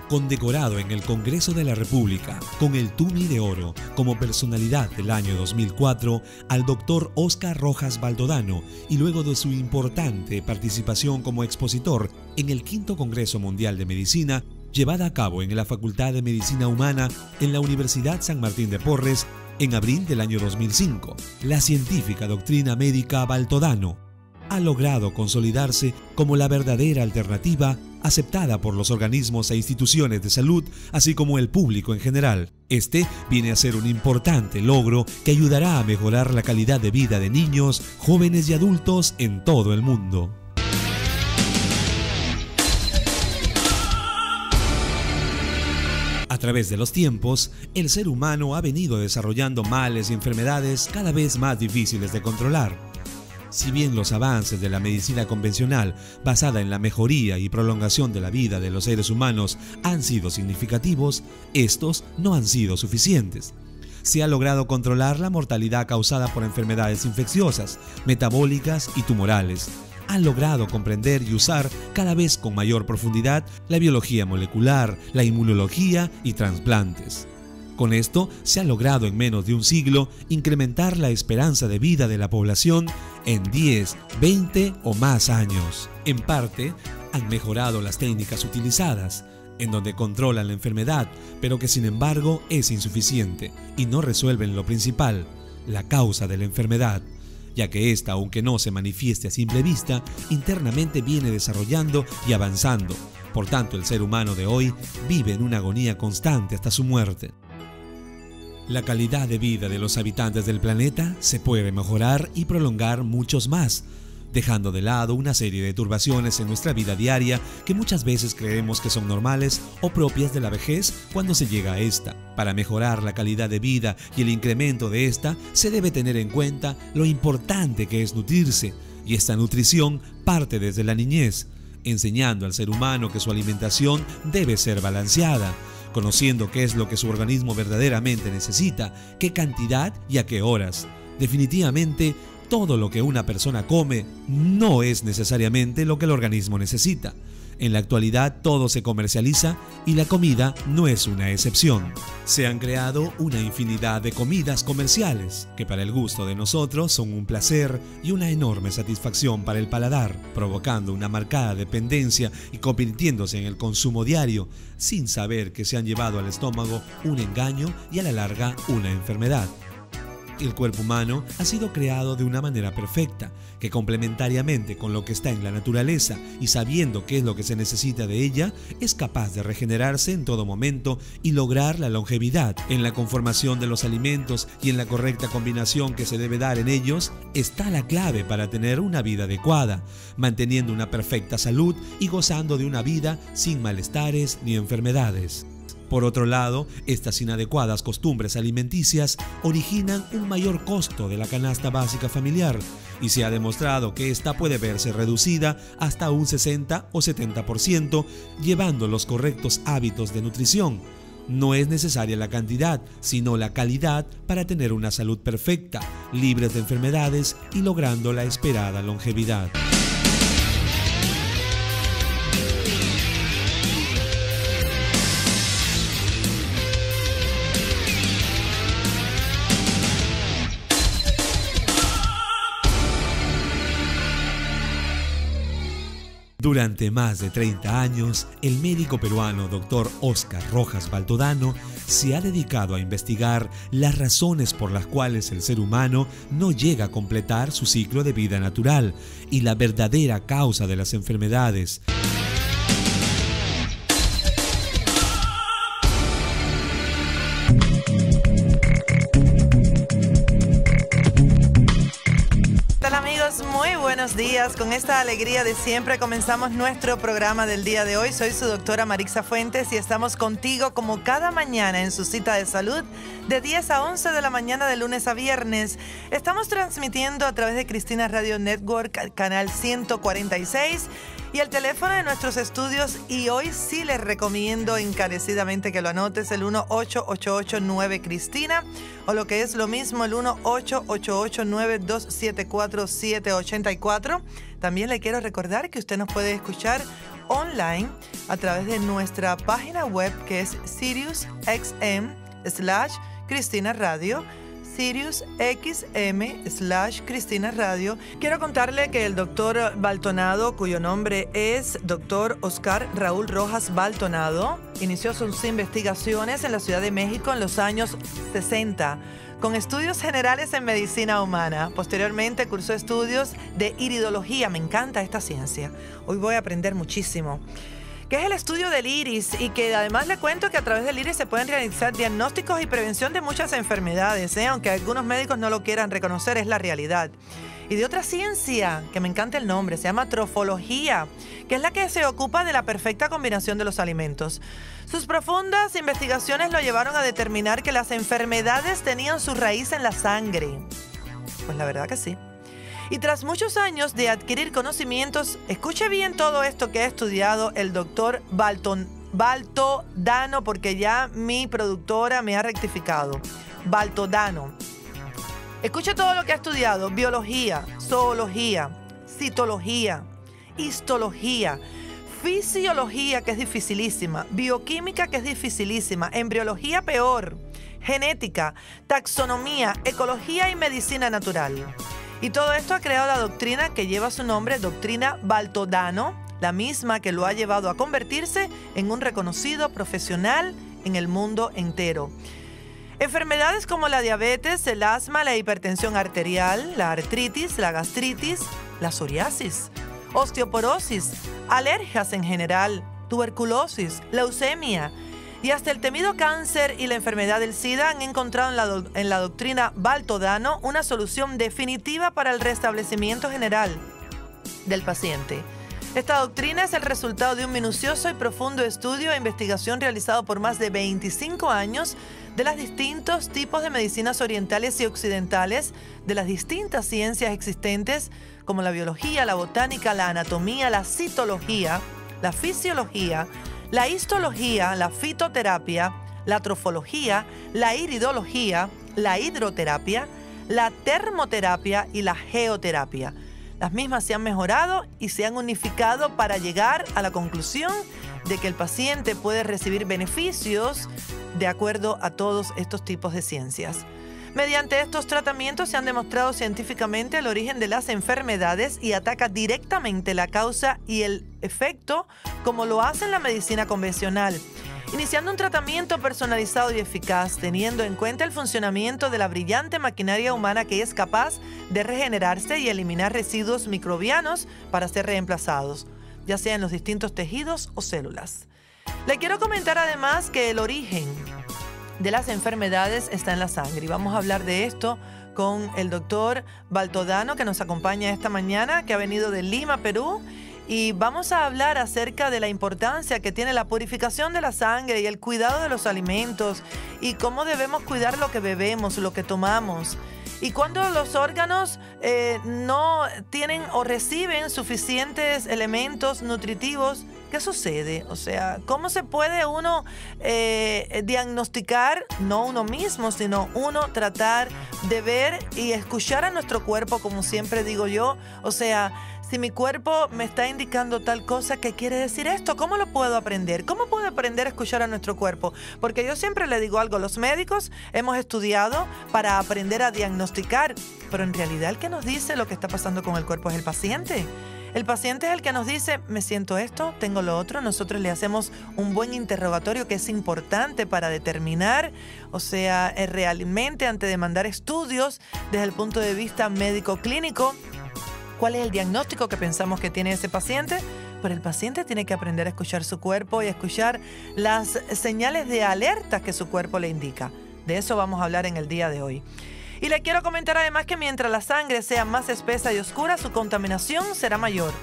Condecorado en el Congreso de la República con el Tumi de Oro como personalidad del año 2004 al Dr. Óscar Rojas Baldodano, y luego de su importante participación como expositor en el V Congreso Mundial de Medicina, llevada a cabo en la Facultad de Medicina Humana en la Universidad San Martín de Porres en abril del año 2005, la científica doctrina médica Baldodano ha logrado consolidarse como la verdadera alternativa aceptada por los organismos e instituciones de salud, así como el público en general. Este viene a ser un importante logro que ayudará a mejorar la calidad de vida de niños, jóvenes y adultos en todo el mundo. A través de los tiempos, el ser humano ha venido desarrollando males y enfermedades cada vez más difíciles de controlar. Si bien los avances de la medicina convencional, basada en la mejoría y prolongación de la vida de los seres humanos, han sido significativos, estos no han sido suficientes. Se ha logrado controlar la mortalidad causada por enfermedades infecciosas, metabólicas y tumorales. Han logrado comprender y usar cada vez con mayor profundidad la biología molecular, la inmunología y trasplantes. Con esto se ha logrado en menos de un siglo incrementar la esperanza de vida de la población en 10, 20 o más años. En parte, han mejorado las técnicas utilizadas, en donde controlan la enfermedad, pero que sin embargo es insuficiente y no resuelven lo principal, la causa de la enfermedad, ya que ésta, aunque no se manifieste a simple vista, internamente viene desarrollando y avanzando. Por tanto, el ser humano de hoy vive en una agonía constante hasta su muerte. La calidad de vida de los habitantes del planeta se puede mejorar y prolongar muchos más, dejando de lado una serie de turbaciones en nuestra vida diaria que muchas veces creemos que son normales o propias de la vejez cuando se llega a esta. Para mejorar la calidad de vida y el incremento de esta, se debe tener en cuenta lo importante que es nutrirse, y esta nutrición parte desde la niñez, enseñando al ser humano que su alimentación debe ser balanceada, conociendo qué es lo que su organismo verdaderamente necesita, qué cantidad y a qué horas. Definitivamente, todo lo que una persona come no es necesariamente lo que el organismo necesita. En la actualidad todo se comercializa y la comida no es una excepción. Se han creado una infinidad de comidas comerciales que para el gusto de nosotros son un placer y una enorme satisfacción para el paladar, provocando una marcada dependencia y convirtiéndose en el consumo diario, sin saber que se han llevado al estómago un engaño y a la larga una enfermedad. El cuerpo humano ha sido creado de una manera perfecta, que complementariamente con lo que está en la naturaleza y sabiendo qué es lo que se necesita de ella, es capaz de regenerarse en todo momento y lograr la longevidad. En la conformación de los alimentos y en la correcta combinación que se debe dar en ellos, está la clave para tener una vida adecuada, manteniendo una perfecta salud y gozando de una vida sin malestares ni enfermedades. Por otro lado, estas inadecuadas costumbres alimenticias originan un mayor costo de la canasta básica familiar y se ha demostrado que esta puede verse reducida hasta un 60 o 70% llevando los correctos hábitos de nutrición. No es necesaria la cantidad, sino la calidad para tener una salud perfecta, libres de enfermedades y logrando la esperada longevidad. Durante más de 30 años, el médico peruano Dr. Óscar Rojas Baldodano se ha dedicado a investigar las razones por las cuales el ser humano no llega a completar su ciclo de vida natural y la verdadera causa de las enfermedades. Muy buenos días, con esta alegría de siempre comenzamos nuestro programa del día de hoy. Soy su doctora Marixa Fuentes y estamos contigo como cada mañana en su cita de salud de 10 a 11 de la mañana de lunes a viernes. Estamos transmitiendo a través de Cristina Radio Network, canal 146 y el teléfono de nuestros estudios, y hoy sí les recomiendo encarecidamente que lo anotes, el 1-888-9-CRISTINA o lo que es lo mismo, el 1-888-9274-784. También le quiero recordar que usted nos puede escuchar online a través de nuestra página web que es SiriusXM/Cristina Radio. SiriusXM/Cristina Radio. Quiero contarle que el doctor Baltonado, cuyo nombre es doctor Oscar Raúl Rojas Baltonado, inició sus investigaciones en la Ciudad de México en los años 60, con estudios generales en medicina humana. Posteriormente cursó estudios de iridología. Me encanta esta ciencia. Hoy voy a aprender muchísimo. Que es el estudio del iris, y que además le cuento que a través del iris se pueden realizar diagnósticos y prevención de muchas enfermedades, aunque algunos médicos no lo quieran reconocer, es la realidad. Y de otra ciencia, que me encanta el nombre, se llama trofología, que es la que se ocupa de la perfecta combinación de los alimentos. Sus profundas investigaciones lo llevaron a determinar que las enfermedades tenían su raíz en la sangre. Pues la verdad que sí. Y tras muchos años de adquirir conocimientos, escuche bien todo esto que ha estudiado el doctor Baltodano, porque ya mi productora me ha rectificado. Baltodano. Escuche todo lo que ha estudiado: biología, zoología, citología, histología, fisiología, que es dificilísima, bioquímica, que es dificilísima, embriología peor, genética, taxonomía, ecología y medicina natural. Y todo esto ha creado la doctrina que lleva su nombre, doctrina Baltodano, la misma que lo ha llevado a convertirse en un reconocido profesional en el mundo entero. Enfermedades como la diabetes, el asma, la hipertensión arterial, la artritis, la gastritis, la psoriasis, osteoporosis, alergias en general, tuberculosis, leucemia y hasta el temido cáncer y la enfermedad del SIDA han encontrado en la doctrina Baltodano una solución definitiva para el restablecimiento general del paciente. Esta doctrina es el resultado de un minucioso y profundo estudio e investigación realizado por más de 25 años de los distintos tipos de medicinas orientales y occidentales, de las distintas ciencias existentes como la biología, la botánica, la anatomía, la citología, la fisiología, la histología, la fitoterapia, la trofología, la iridología, la hidroterapia, la termoterapia y la geoterapia. Las mismas se han mejorado y se han unificado para llegar a la conclusión de que el paciente puede recibir beneficios de acuerdo a todos estos tipos de ciencias. Mediante estos tratamientos se han demostrado científicamente el origen de las enfermedades y ataca directamente la causa y el efecto, como lo hace en la medicina convencional, iniciando un tratamiento personalizado y eficaz, teniendo en cuenta el funcionamiento de la brillante maquinaria humana que es capaz de regenerarse y eliminar residuos microbianos para ser reemplazados, ya sea en los distintos tejidos o células. Le quiero comentar además que el origen de las enfermedades está en la sangre, y vamos a hablar de esto con el doctor Baltodano, que nos acompaña esta mañana, que ha venido de Lima, Perú, y vamos a hablar acerca de la importancia que tiene la purificación de la sangre y el cuidado de los alimentos y cómo debemos cuidar lo que bebemos, lo que tomamos. Y cuando los órganos no tienen o reciben suficientes elementos nutritivos, ¿qué sucede? O sea, ¿cómo se puede uno diagnosticar, no uno mismo, sino uno tratar de ver y escuchar a nuestro cuerpo, como siempre digo yo? O sea, si mi cuerpo me está indicando tal cosa, ¿qué quiere decir esto? ¿Cómo lo puedo aprender? ¿Cómo puedo aprender a escuchar a nuestro cuerpo? Porque yo siempre le digo algo, los médicos hemos estudiado para aprender a diagnosticar, pero en realidad el que nos dice lo que está pasando con el cuerpo es el paciente. El paciente es el que nos dice, me siento esto, tengo lo otro. Nosotros le hacemos un buen interrogatorio que es importante para determinar, o sea, realmente antes de mandar estudios desde el punto de vista médico-clínico, cuál es el diagnóstico que pensamos que tiene ese paciente. Pero el paciente tiene que aprender a escuchar su cuerpo y a escuchar las señales de alerta que su cuerpo le indica. De eso vamos a hablar en el día de hoy. Y le quiero comentar además que mientras la sangre sea más espesa y oscura, su contaminación será mayor.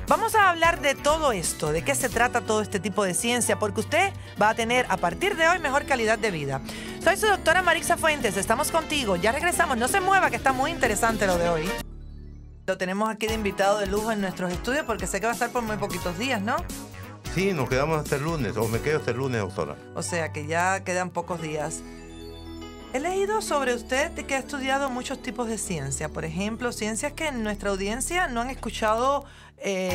Vamos a hablar de todo esto, de qué se trata todo este tipo de ciencia, porque usted va a tener a partir de hoy mejor calidad de vida. Soy su doctora Marixa Fuentes, estamos contigo, ya regresamos, no se mueva que está muy interesante lo de hoy. Lo tenemos aquí de invitado de lujo en nuestros estudios porque sé que va a estar por muy poquitos días, ¿no? Sí, nos quedamos hasta el lunes, o me quedo hasta el lunes, doctora. O sea que ya quedan pocos días. He leído sobre usted de que ha estudiado muchos tipos de ciencia, por ejemplo, ciencias que en nuestra audiencia no han escuchado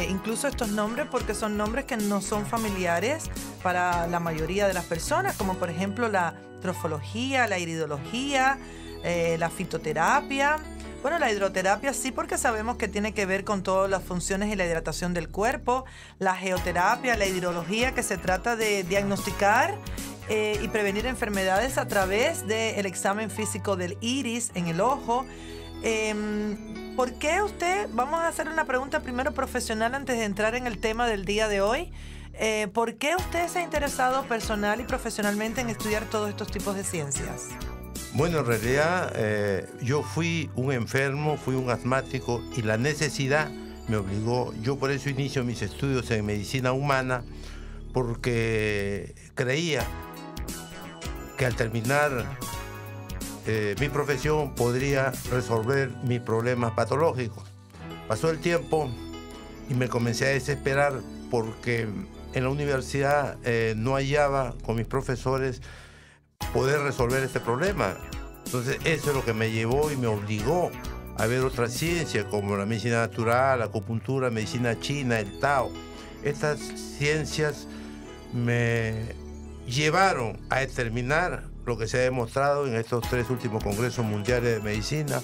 incluso estos nombres porque son nombres que no son familiares para la mayoría de las personas, como por ejemplo la trofología, la iridología, la fitoterapia. Bueno, la hidroterapia sí, porque sabemos que tiene que ver con todas las funciones y la hidratación del cuerpo. La geoterapia, la hidrología, que se trata de diagnosticar y prevenir enfermedades a través del examen físico del iris en el ojo. ¿Por qué usted, vamos a hacer una pregunta primero profesional antes de entrar en el tema del día de hoy? ¿Por qué usted se ha interesado personal y profesionalmente en estudiar todos estos tipos de ciencias? Bueno, en realidad yo fui un enfermo, fui un asmático y la necesidad me obligó. Yo por eso inicio mis estudios en medicina humana, porque creía que al terminar mi profesión podría resolver mis problemas patológicos. Pasó el tiempo y me comencé a desesperar porque en la universidad no hallaba con mis profesores poder resolver este problema. Entonces eso es lo que me llevó y me obligó a ver otras ciencias como la medicina natural, la acupuntura, medicina china, el Tao. Estas ciencias me llevaron a determinar lo que se ha demostrado en estos 3 últimos congresos mundiales de medicina,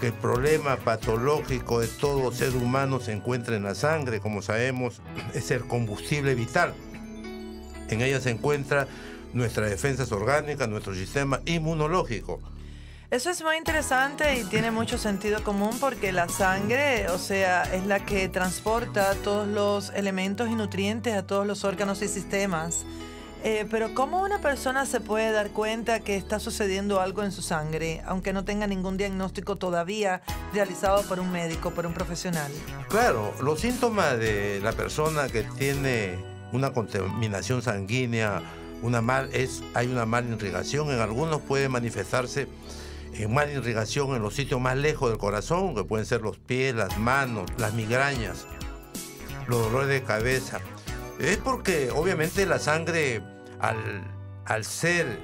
que el problema patológico de todo ser humano se encuentra en la sangre. Como sabemos, es el combustible vital. En ella se encuentra nuestras defensas orgánicas, nuestro sistema inmunológico. Eso es muy interesante y tiene mucho sentido común porque la sangre, o sea, es la que transporta todos los elementos y nutrientes a todos los órganos y sistemas. Pero ¿cómo una persona se puede dar cuenta que está sucediendo algo en su sangre, aunque no tenga ningún diagnóstico todavía realizado por un médico, por un profesional? Claro, los síntomas de la persona que tiene una contaminación sanguínea, hay una mala irrigación. En algunos puede manifestarse en mala irrigación en los sitios más lejos del corazón, que pueden ser los pies, las manos, las migrañas, los dolores de cabeza. Es porque obviamente la sangre, al ser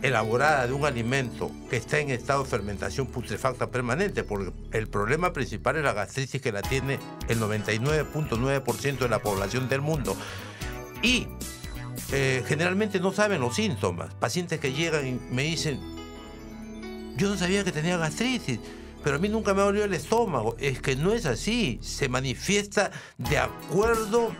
elaborada de un alimento que está en estado de fermentación putrefacta permanente, porque el problema principal es la gastritis, que la tiene el 99.9% de la población del mundo. Y generalmente no saben los síntomas. Pacientes que llegan y me dicen: yo no sabía que tenía gastritis, pero a mí nunca me ha dolido el estómago. Es que no es así, se manifiesta de acuerdo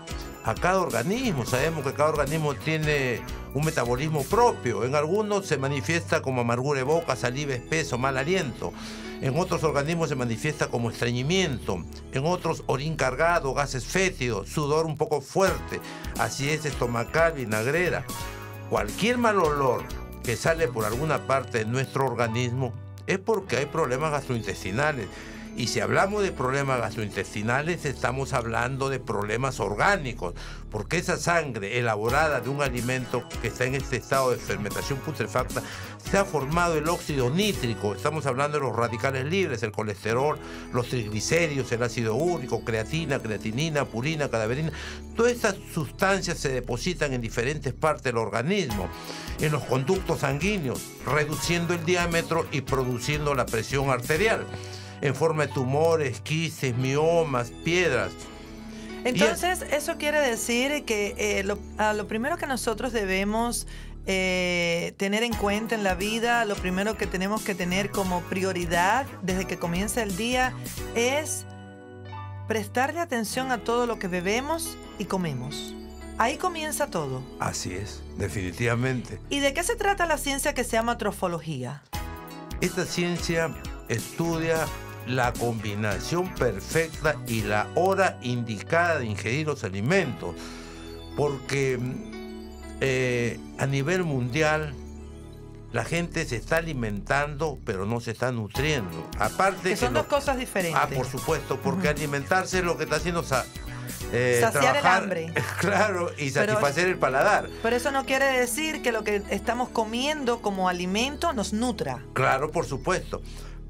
a cada organismo. Sabemos que cada organismo tiene un metabolismo propio. En algunos se manifiesta como amargura de boca, saliva espesa, mal aliento. En otros organismos se manifiesta como estreñimiento. En otros, orín cargado, gases fétidos, sudor un poco fuerte, acidez estomacal, vinagrera. Cualquier mal olor que sale por alguna parte de nuestro organismo es porque hay problemas gastrointestinales. Y si hablamos de problemas gastrointestinales, estamos hablando de problemas orgánicos, porque esa sangre elaborada de un alimento que está en este estado de fermentación putrefacta, se ha formado el óxido nítrico. Estamos hablando de los radicales libres, el colesterol, los triglicéridos, el ácido úrico, creatina, creatinina, purina, cadaverina. Todas estas sustancias se depositan en diferentes partes del organismo, en los conductos sanguíneos, reduciendo el diámetro y produciendo la presión arterial, en forma de tumores, quistes, miomas, piedras. Entonces, eso quiere decir que lo primero que nosotros debemos tener en cuenta en la vida, lo primero que tenemos que tener como prioridad desde que comienza el día, es prestarle atención a todo lo que bebemos y comemos. Ahí comienza todo. Así es, definitivamente. ¿Y de qué se trata la ciencia que se llama trofología? Esta ciencia estudia la combinación perfecta y la hora indicada de ingerir los alimentos, porque a nivel mundial la gente se está alimentando pero no se está nutriendo. Aparte que son dos cosas diferentes. Por supuesto, porque alimentarse es lo que está haciendo saciar trabajar, el hambre. Claro, y satisfacer el paladar. Pero eso no quiere decir que lo que estamos comiendo como alimento nos nutra. Claro, por supuesto,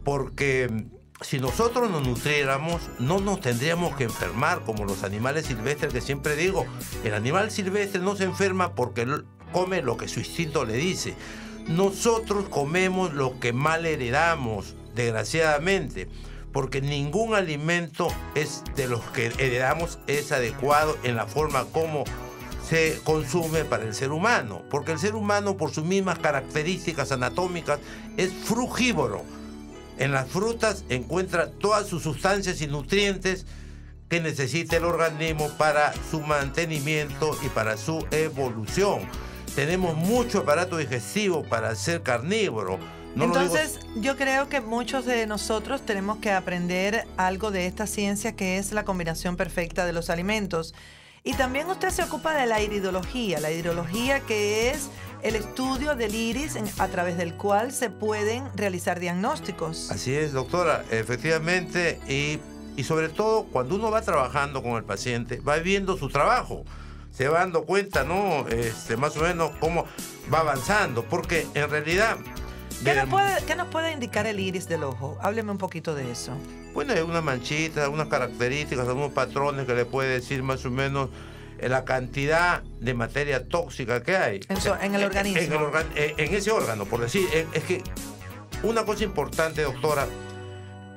porque si nosotros nos nutriéramos, no nos tendríamos que enfermar como los animales silvestres, que siempre digo, el animal silvestre no se enferma porque come lo que su instinto le dice. Nosotros comemos lo que mal heredamos, desgraciadamente, porque ningún alimento de los que heredamos es adecuado en la forma como se consume para el ser humano, porque el ser humano, por sus mismas características anatómicas, es frugívoro. En las frutas encuentra todas sus sustancias y nutrientes que necesita el organismo para su mantenimiento y para su evolución. Tenemos mucho aparato digestivo para ser carnívoro. Entonces, yo creo que muchos de nosotros tenemos que aprender algo de esta ciencia, que es la combinación perfecta de los alimentos. Y también usted se ocupa de la iridología que es el estudio del iris a través del cual se pueden realizar diagnósticos. Así es, doctora, efectivamente, y sobre todo cuando uno va trabajando con el paciente, va viendo su trabajo, se va dando cuenta, ¿no? Más o menos cómo va avanzando, porque en realidad... ¿Qué nos puede indicar el iris del ojo? Hábleme un poquito de eso. Bueno, hay unas manchitas, unas características, algunos patrones que le puede decir más o menos la cantidad de materia tóxica que hay. En el organismo. En ese órgano, por decir. Es que una cosa importante, doctora,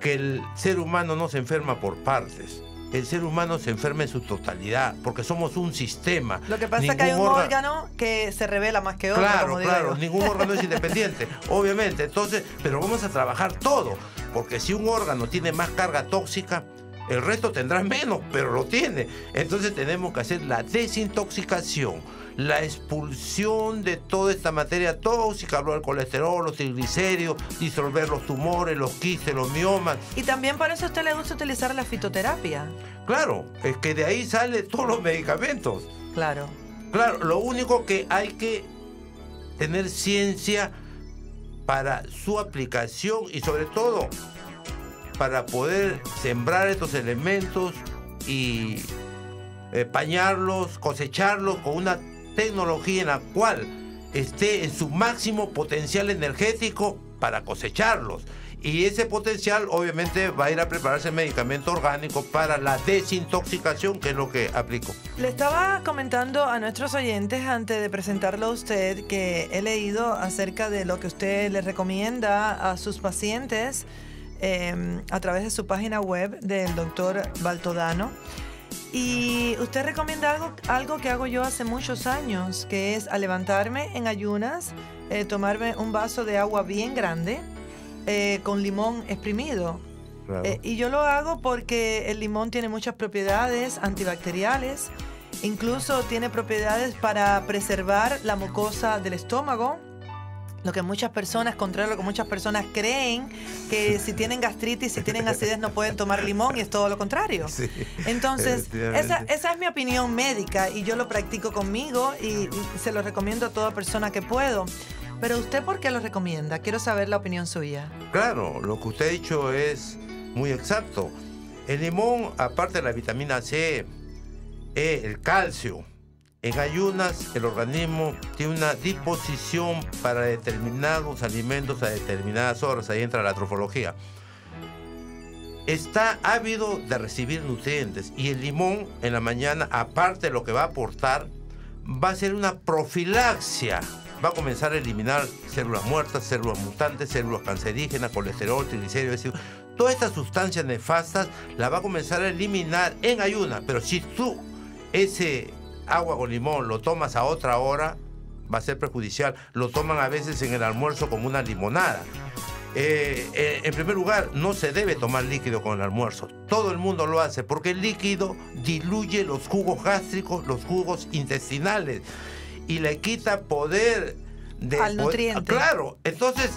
que el ser humano no se enferma por partes. El ser humano se enferma en su totalidad, porque somos un sistema. Lo que pasa es que hay un órgano que se revela más que otro. Claro, ningún órgano es independiente, obviamente. Entonces, pero vamos a trabajar todo, porque si un órgano tiene más carga tóxica, el resto tendrá menos, pero lo tiene. Entonces tenemos que hacer la desintoxicación, la expulsión de toda esta materia tóxica, hablo del colesterol, los triglicéridos, disolver los tumores, los quistes, los miomas. Y también para eso a usted le gusta utilizar la fitoterapia. Claro, es que de ahí salen todos los medicamentos. Claro. Claro, lo único que hay que tener ciencia para su aplicación y sobre todo para poder sembrar estos elementos y pañarlos, cosecharlos con una tecnología en la cual esté en su máximo potencial energético para cosecharlos. Y ese potencial obviamente va a ir a prepararse el medicamento orgánico para la desintoxicación, que es lo que aplico. Le estaba comentando a nuestros oyentes antes de presentarlo a usted que he leído acerca de lo que usted le recomienda a sus pacientes a través de su página web del doctor Baltodano. Y usted recomienda algo que hago yo hace muchos años, que es a levantarme en ayunas, tomarme un vaso de agua bien grande con limón exprimido. Claro. Y yo lo hago porque el limón tiene muchas propiedades antibacteriales, incluso tiene propiedades para preservar la mucosa del estómago. Lo que muchas personas, contrario a lo que muchas personas creen, que si tienen gastritis, si tienen acidez no pueden tomar limón, y es todo lo contrario. Sí, entonces, esa es mi opinión médica y yo lo practico conmigo y se lo recomiendo a toda persona que puedo. Pero ¿usted por qué lo recomienda? Quiero saber la opinión suya. Claro, lo que usted ha dicho es muy exacto. El limón, aparte de la vitamina C, el calcio, en ayunas el organismo tiene una disposición para determinados alimentos a determinadas horas. Ahí entra la trofología. Está ávido de recibir nutrientes y el limón en la mañana, aparte de lo que va a aportar, va a ser una profilaxia. Va a comenzar a eliminar células muertas, células mutantes, células cancerígenas, colesterol, triglicéridos. Todas estas sustancias nefastas las va a comenzar a eliminar en ayunas. Pero si tú ese agua con limón lo tomas a otra hora, va a ser perjudicial. Lo toman a veces en el almuerzo como una limonada. En primer lugar, no se debe tomar líquido con el almuerzo. Todo el mundo lo hace porque el líquido diluye los jugos gástricos, los jugos intestinales y le quita poder al nutriente. Claro, entonces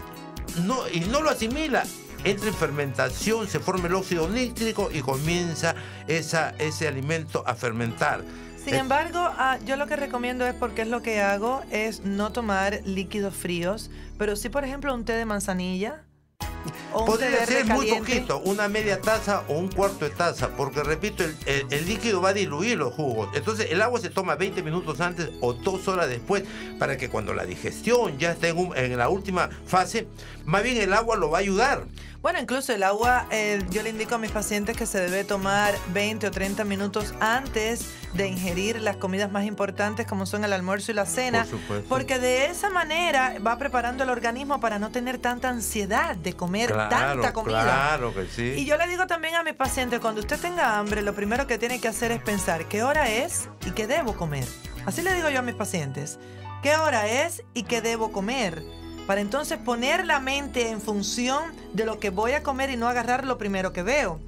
no lo asimila. Entra en fermentación, se forma el óxido nítrico y comienza ese alimento a fermentar. Sin embargo, yo lo que recomiendo es, porque es lo que hago, es no tomar líquidos fríos, pero sí, por ejemplo, un té de manzanilla O un té Podría verde ser muy caliente. poquito, una media taza o un cuarto de taza, porque repito, el líquido va a diluir los jugos. Entonces el agua se toma 20 minutos antes o 2 horas después, para que cuando la digestión ya esté en la última fase, más bien el agua lo va a ayudar. Bueno, incluso el agua, yo le indico a mis pacientes que se debe tomar 20 o 30 minutos antes de ingerir las comidas más importantes, como son el almuerzo y la cena, Por supuesto. porque de esa manera va preparando el organismo para no tener tanta ansiedad de comer tanta comida. Claro que sí. Y yo le digo también a mis pacientes, cuando usted tenga hambre, lo primero que tiene que hacer es pensar qué hora es y qué debo comer. Así le digo yo a mis pacientes, qué hora es y qué debo comer, para entonces poner la mente en función de lo que voy a comer y no agarrar lo primero que veo.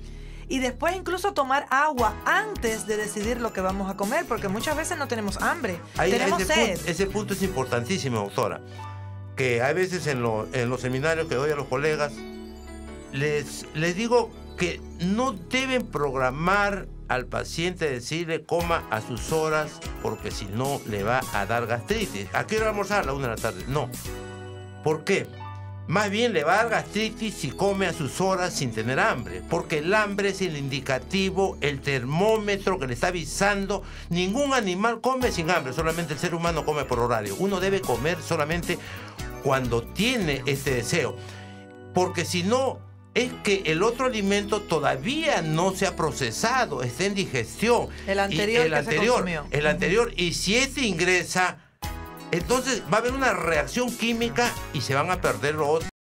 Y después incluso tomar agua antes de decidir lo que vamos a comer, porque muchas veces no tenemos hambre, tenemos sed. Ese punto es importantísimo, doctora. Que hay veces en los seminarios que doy a los colegas, les digo que no deben programar al paciente, decirle coma a sus horas, porque si no le va a dar gastritis. ¿A qué hora almorzar? A la 1 de la tarde. No. ¿Por qué? Más bien le va a dar gastritis si come a sus horas sin tener hambre, porque el hambre es el indicativo, el termómetro que le está avisando. Ningún animal come sin hambre, solamente el ser humano come por horario. Uno debe comer solamente cuando tiene este deseo, porque si no, es que el otro alimento todavía no se ha procesado, está en digestión. El anterior que se consumió. El anterior, y si este ingresa, entonces va a haber una reacción química y se van a perder los otros.